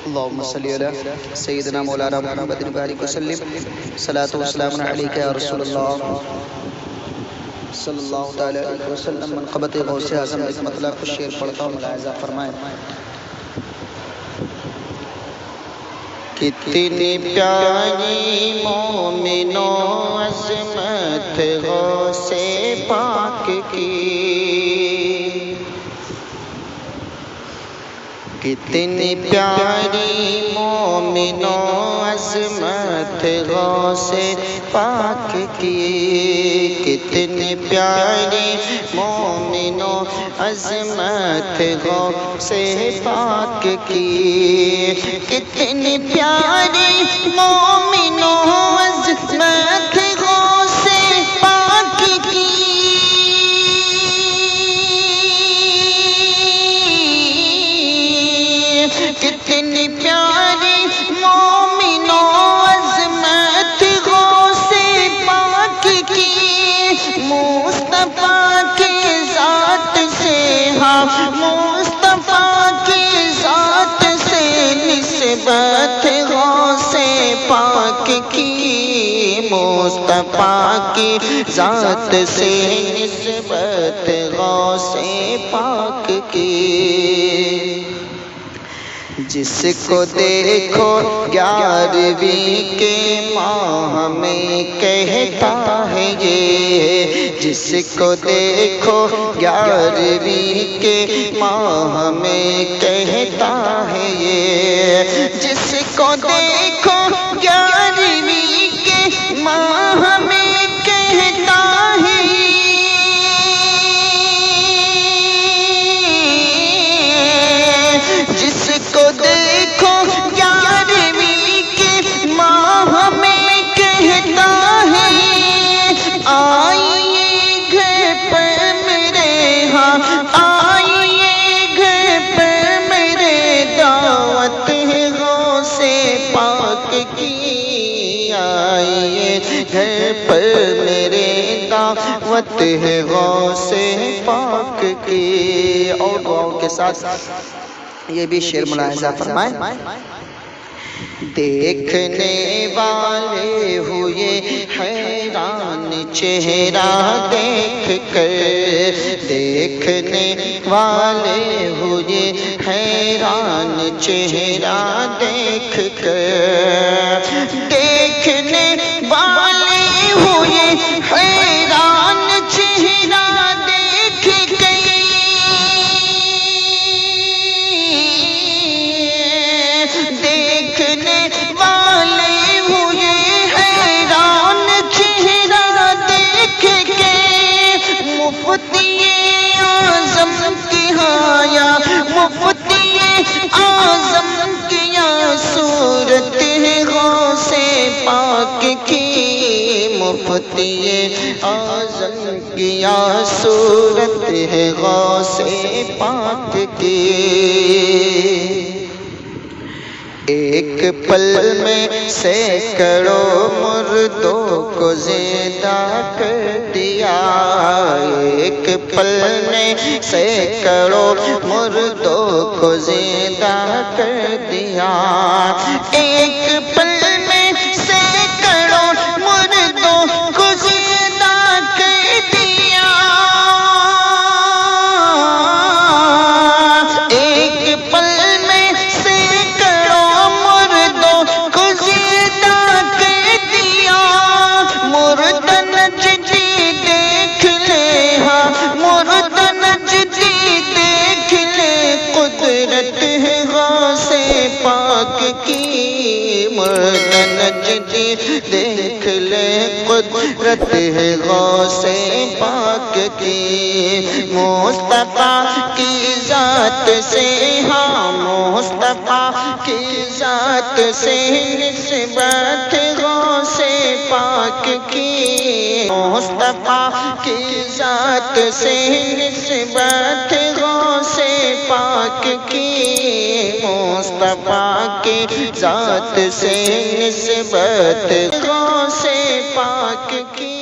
اللهم صل على سيدنا مولانا محمد وبارك وسلم صلاة والسلام عليك يا رسول الله صلی اللہ تعالی علیہ وسلم. منقبت غوث اعظم ایک مطلع کچھ شعر پڑھتا ہوں، ملاحظہ فرمائیں. کتنی پیاری مومنوں عظمت غوث پاک کی، کتنی پیاری مومنوں عظمت غوث پاک کی، کتنی پیاری مومنوں عظمت غوث پاک کی، کتنی پیاری مومنوں عظمت غوث پاک کی، کتنی پیاری مومنوں عظمت غوث پاک کی، مصطفیٰ کی ذات سے، ہاں مصطفیٰ کی ذات سے نسبت غوث پاک کی، مصطفیٰ کی ذات سے نسبت غوث پاک کی. جس کو دیکھو 11ویں کے ماہ میں کہتا ہے یہ، جس کو دیکھو 11ویں کے ماہ میں کہتا ہے یہ، جس کو دیکھو 11ویں کے ماہ میں کہتا ہے کو دیکھو 11ویں کے ماہ میں کہتا ہے، آئیے گھر پر میرے، ہاں آئیے گھر پر میرے، دعوت ہے غوث پاک کی، آئیے گھر پر میرے، دعوت ہے غوث پاک کی. اور دعاؤں کے ساتھ یہ بھی شعر ملاحظہ فرمائیں. دیکھنے والے ہوئے حیران چہرہ دیکھ کر، دیکھنے والے ہوئے حیران چہرہ دیکھ کر، دیکھنے والے ہوئے حیران چہرہ دیکھ کر، دیکھنے والے ہوئے حیران چہرہ دیکھ کے، مفتی اعظم کی آیا، مفتی اعظم کی صورت ہے غوث پاک کی، مفتی اعظم کی صورت ہے غوث پاک کی. ایک پل میں سینکڑوں مردوں کو زندہ کر دیا، ایک پل میں سینکڑوں مردوں کو زندہ کر دیا، ایک پل میں سینکڑوں مردوں کو زندہ کر دیا، ایک پل میں سینکڑوں مردوں کو زندہ کر دیا. مرد نجدی دیکھ لے، ہاں مرد نجدی دیکھ لے، قدرت ہے غوث پاک کی، مرد نجدی دیکھ لے، قدرت ہے غوث پاک کی. مصطفیٰ کی ذات سے، ہاں مصطفیٰ کی ذات سے نسبت غوث پاک کی، مصطفیٰ کی ذات سے نسبت غوث پاک کی، مصطفیٰ کی ذات سے نسبت غوث پاک کی.